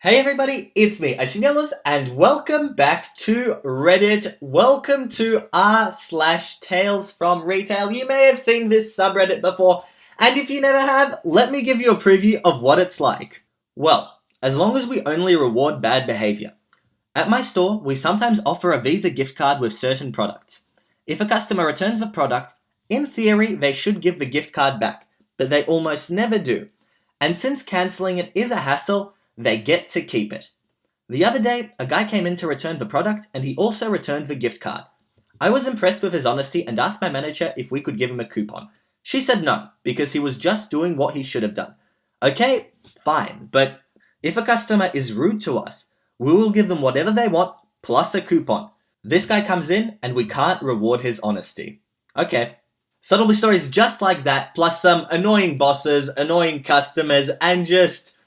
Hey everybody, it's me, Asinellus, and welcome back to Reddit. Welcome to r/TalesFromRetail. You may have seen this subreddit before, and if you never have, let me give you a preview of what it's like. Well, as long as we only reward bad behavior. At my store, we sometimes offer a Visa gift card with certain products. If a customer returns the product, in theory, they should give the gift card back, but they almost never do. And since cancelling it is a hassle, they get to keep it. The other day, a guy came in to return the product and he also returned the gift card. I was impressed with his honesty and asked my manager if we could give him a coupon. She said no, because he was just doing what he should have done. Okay, fine, but if a customer is rude to us, we will give them whatever they want plus a coupon. This guy comes in and we can't reward his honesty. Okay. So there'll be stories just like that, plus some annoying bosses, annoying customers, and just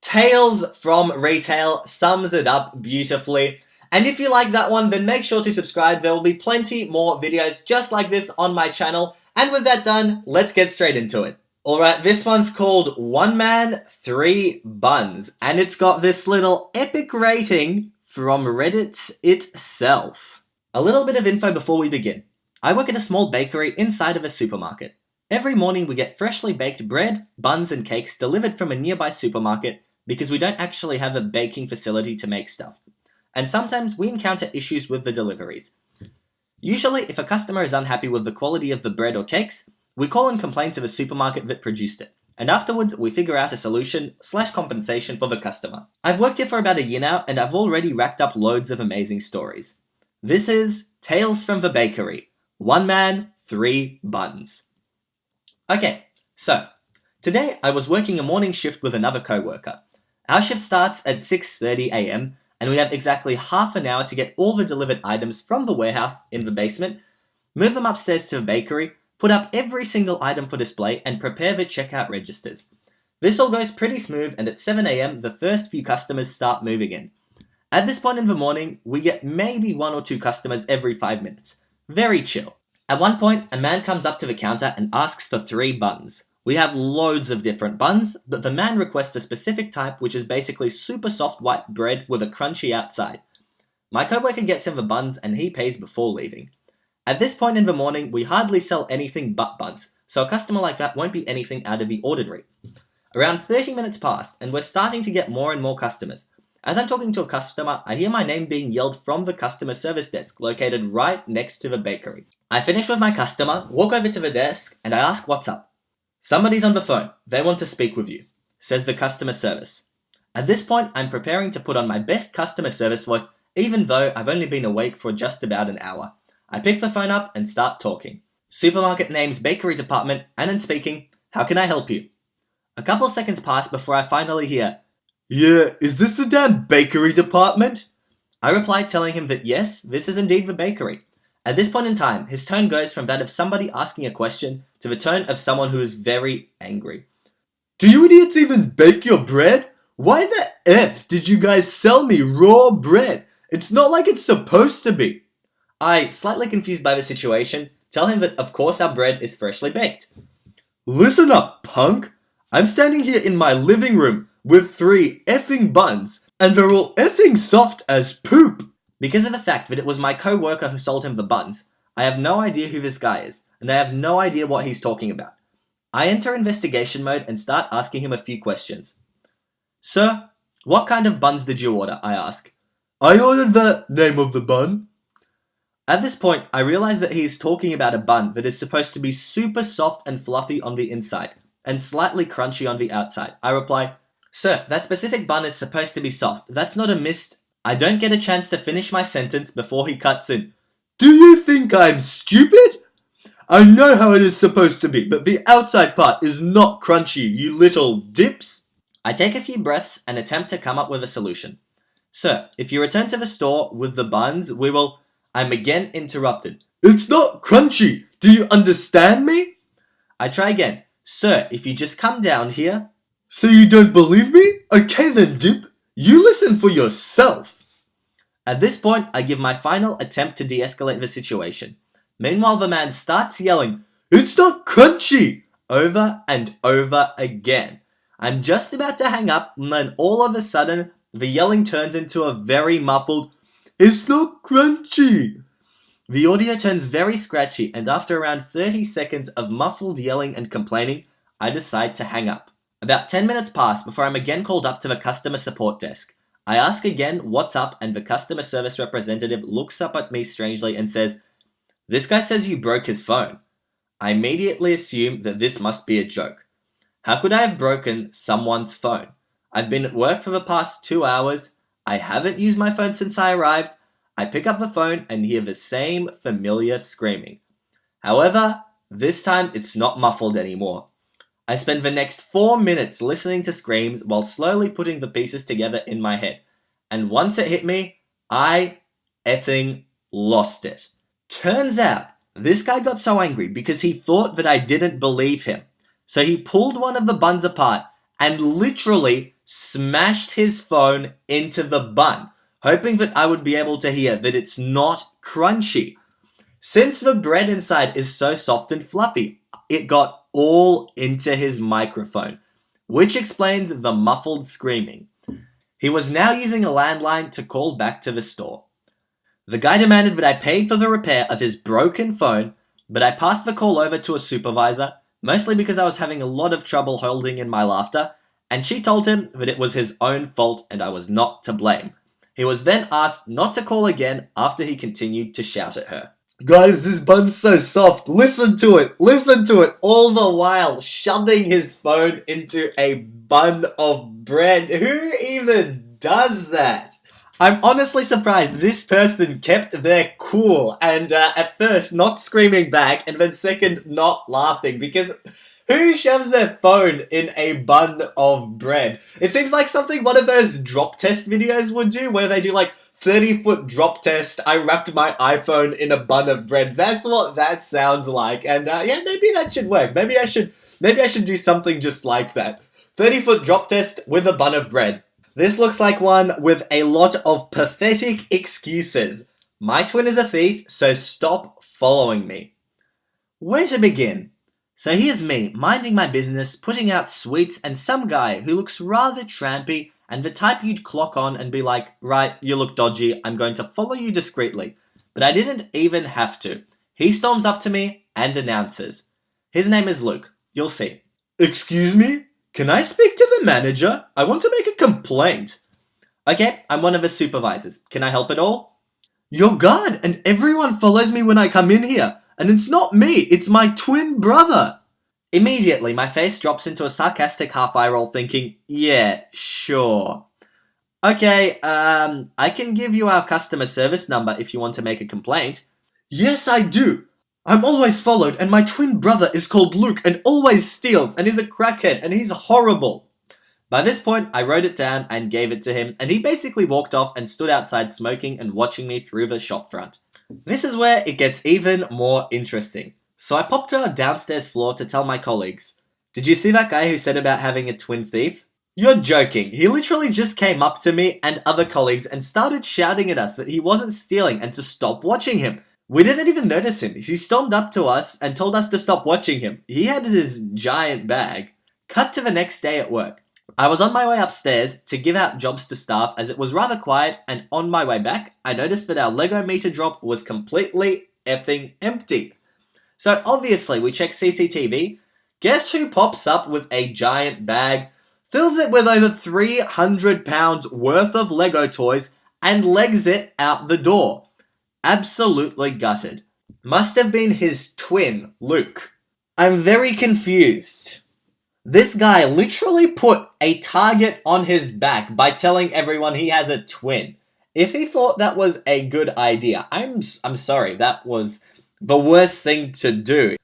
Tales from Retail sums it up beautifully. And if you like that one, then make sure to subscribe. There will be plenty more videos just like this on my channel. And with that done, let's get straight into it. Alright, this one's called 1 Man, 3 Buns. And it's got this little epic rating from Reddit itself. A little bit of info before we begin. I work at a small bakery inside of a supermarket. Every morning we get freshly baked bread, buns and cakes delivered from a nearby supermarket because we don't actually have a baking facility to make stuff. And sometimes we encounter issues with the deliveries. Usually, if a customer is unhappy with the quality of the bread or cakes, we call and complain to the supermarket that produced it. And afterwards, we figure out a solution/compensation for the customer. I've worked here for about a year now, and I've already racked up loads of amazing stories. This is Tales from the Bakery. 1 Man, 3 Buns. Okay, so today I was working a morning shift with another co-worker. Our shift starts at 6:30 AM, and we have exactly half an hour to get all the delivered items from the warehouse in the basement, move them upstairs to the bakery, put up every single item for display, and prepare the checkout registers. This all goes pretty smooth, and at 7 AM, the first few customers start moving in. At this point in the morning, we get maybe 1 or 2 customers every 5 minutes. Very chill. At one point, a man comes up to the counter and asks for 3 buns. We have loads of different buns, but the man requests a specific type which is basically super soft white bread with a crunchy outside. My coworker gets him the buns and he pays before leaving. At this point in the morning, we hardly sell anything but buns, so a customer like that won't be anything out of the ordinary. Around 30 minutes passed, and we're starting to get more and more customers. As I'm talking to a customer, I hear my name being yelled from the customer service desk located right next to the bakery. I finish with my customer, walk over to the desk, and I ask what's up. "Somebody's on the phone. They want to speak with you," says the customer service. At this point, I'm preparing to put on my best customer service voice, even though I've only been awake for just about an hour. I pick the phone up and start talking. "Supermarket name's bakery department, Annan speaking. How can I help you?" A couple seconds pass before I finally hear, "Yeah, is this the damn bakery department?" I reply telling him that yes, this is indeed the bakery. At this point in time, his tone goes from that of somebody asking a question to the tone of someone who is very angry. "Do you idiots even bake your bread? Why the F did you guys sell me raw bread? It's not like it's supposed to be." I, slightly confused by the situation, tell him that of course our bread is freshly baked. "Listen up, punk. I'm standing here in my living room with 3 effing buns, and they're all effing soft as poop." Because of the fact that it was my co-worker who sold him the buns, I have no idea who this guy is, and I have no idea what he's talking about. I enter investigation mode and start asking him a few questions. "Sir, what kind of buns did you order?" I ask. "I ordered the name of the bun." At this point, I realize that he is talking about a bun that is supposed to be super soft and fluffy on the inside, and slightly crunchy on the outside. I reply, "Sir, that specific bun is supposed to be soft. That's not a mist." I don't get a chance to finish my sentence before he cuts in. "Do you think I'm stupid? I know how it is supposed to be, but the outside part is not crunchy, you little dips." I take a few breaths and attempt to come up with a solution. "Sir, if you return to the store with the buns, we will..." I'm again interrupted. "It's not crunchy. Do you understand me?" I try again. "Sir, if you just come down here..." "So you don't believe me? Okay then, dip. You listen for yourself." At this point, I give my final attempt to de-escalate the situation. Meanwhile, the man starts yelling, "It's not crunchy!" over and over again. I'm just about to hang up, and then all of a sudden, The yelling turns into a very muffled, "It's not crunchy!" The audio turns very scratchy, and after around 30 seconds of muffled yelling and complaining, I decide to hang up. About 10 minutes pass before I'm again called up to the customer support desk. I ask again what's up, and the customer service representative looks up at me strangely and says, "This guy says you broke his phone." I immediately assume that this must be a joke. How could I have broken someone's phone? I've been at work for the past 2 hours. I haven't used my phone since I arrived. I pick up the phone and hear the same familiar screaming. However, this time it's not muffled anymore. I spend the next 4 minutes listening to screams while slowly putting the pieces together in my head. And once it hit me, I effing lost it. Turns out, this guy got so angry because he thought that I didn't believe him. So he pulled one of the buns apart and literally smashed his phone into the bun, hoping that I would be able to hear that it's not crunchy. Since the bread inside is so soft and fluffy, it got all into his microphone, which explains the muffled screaming. He was now using a landline to call back to the store. The guy demanded that I paid for the repair of his broken phone, but I passed the call over to a supervisor, mostly because I was having a lot of trouble holding in my laughter, and she told him that it was his own fault and I was not to blame. He was then asked not to call again after he continued to shout at her. "Guys, this bun's so soft, listen to it, all the while shoving his phone into a bun of bread. Who even does that? I'm honestly surprised this person kept their cool and at first not screaming back and then second not laughing, because who shoves their phone in a bun of bread? It seems like something one of those drop test videos would do, where they do like 30-foot drop test. I wrapped my iPhone in a bun of bread. That's what that sounds like. And yeah, maybe that should work. Maybe I should do something just like that. 30-foot drop test with a bun of bread. This looks like one with a lot of pathetic excuses. My twin is a thief, so stop following me. Where to begin? So here's me, minding my business, putting out sweets, and some guy who looks rather trampy and the type you'd clock on and be like, "Right, you look dodgy, I'm going to follow you discreetly." But I didn't even have to. He storms up to me and announces. His name is Luke. You'll see. "Excuse me? Can I speak to the manager? I want to make a complaint." "Okay, I'm one of the supervisors. Can I help at all?" "Your guard, and everyone follows me when I come in here. And it's not me, it's my twin brother." Immediately, my face drops into a sarcastic half-eye roll thinking, yeah, sure. "Okay, I can give you our customer service number if you want to make a complaint." "Yes, I do. I'm always followed, and my twin brother is called Luke and always steals and is a crackhead and he's horrible." By this point, I wrote it down and gave it to him, and he basically walked off and stood outside smoking and watching me through the shop front. This is where it gets even more interesting. So I popped to our downstairs floor to tell my colleagues, "Did you see that guy who said about having a twin thief? You're joking. He literally just came up to me and other colleagues and started shouting at us that he wasn't stealing and to stop watching him. We didn't even notice him. He stormed up to us and told us to stop watching him. He had his giant bag." Cut to the next day at work. I was on my way upstairs to give out jobs to staff as it was rather quiet, and on my way back, I noticed that our Lego meter drop was completely effing empty. So obviously we check CCTV. Guess who pops up with a giant bag, fills it with over 300 pounds worth of Lego toys, and legs it out the door. Absolutely gutted. Must have been his twin, Luke. I'm very confused. This guy literally put a target on his back by telling everyone he has a twin. If he thought that was a good idea, I'm sorry, that was the worst thing to do.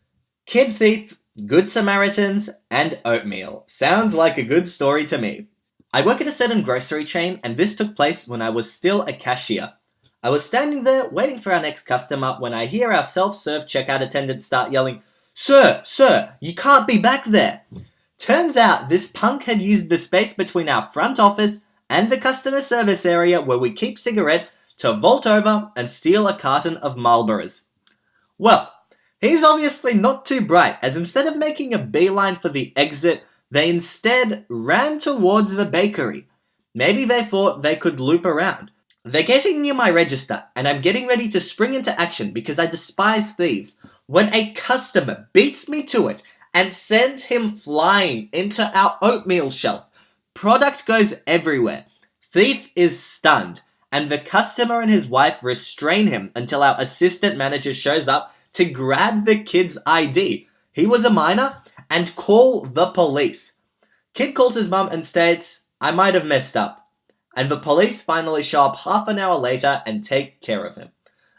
Kid thief, good Samaritans, and oatmeal. Sounds like a good story to me. I work at a certain grocery chain, and this took place when I was still a cashier. I was standing there waiting for our next customer when I hear our self-serve checkout attendant start yelling, Sir, you can't be back there." Turns out this punk had used the space between our front office and the customer service area where we keep cigarettes to vault over and steal a carton of Marlboros. Well, he's obviously not too bright, as instead of making a beeline for the exit, they instead ran towards the bakery. Maybe they thought they could loop around. They're getting near my register, and I'm getting ready to spring into action because I despise thieves, when a customer beats me to it and sends him flying into our oatmeal shelf. Product goes everywhere. Thief is stunned, and the customer and his wife restrain him until our assistant manager shows up to grab the kid's ID. He was a minor, and call the police. Kid calls his mum and states, "I might have messed up." And the police finally show up half an hour later and take care of him.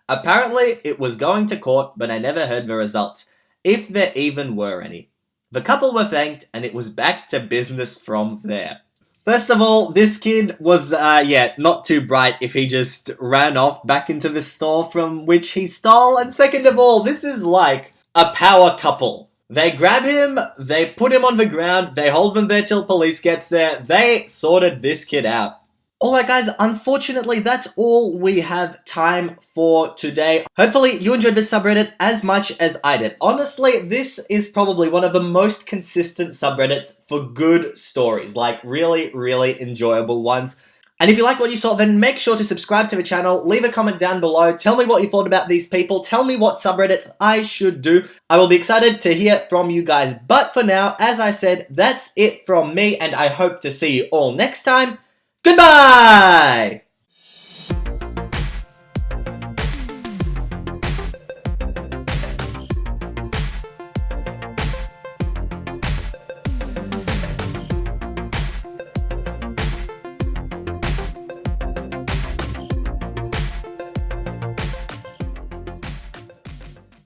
Apparently, it was going to court, but I never heard the results, if there even were any. The couple were thanked, and it was back to business from there. First of all, this kid was, not too bright if he just ran off back into the store from which he stole. And second of all, this is like a power couple. They grab him, they put him on the ground, they hold him there till police gets there. They sorted this kid out. Alright guys, unfortunately that's all we have time for today. Hopefully you enjoyed this subreddit as much as I did. Honestly, this is probably one of the most consistent subreddits for good stories. Like really, really enjoyable ones. And if you like what you saw, then make sure to subscribe to the channel, leave a comment down below, tell me what you thought about these people, tell me what subreddits I should do. I will be excited to hear from you guys. But for now, as I said, that's it from me, and I hope to see you all next time. Goodbye!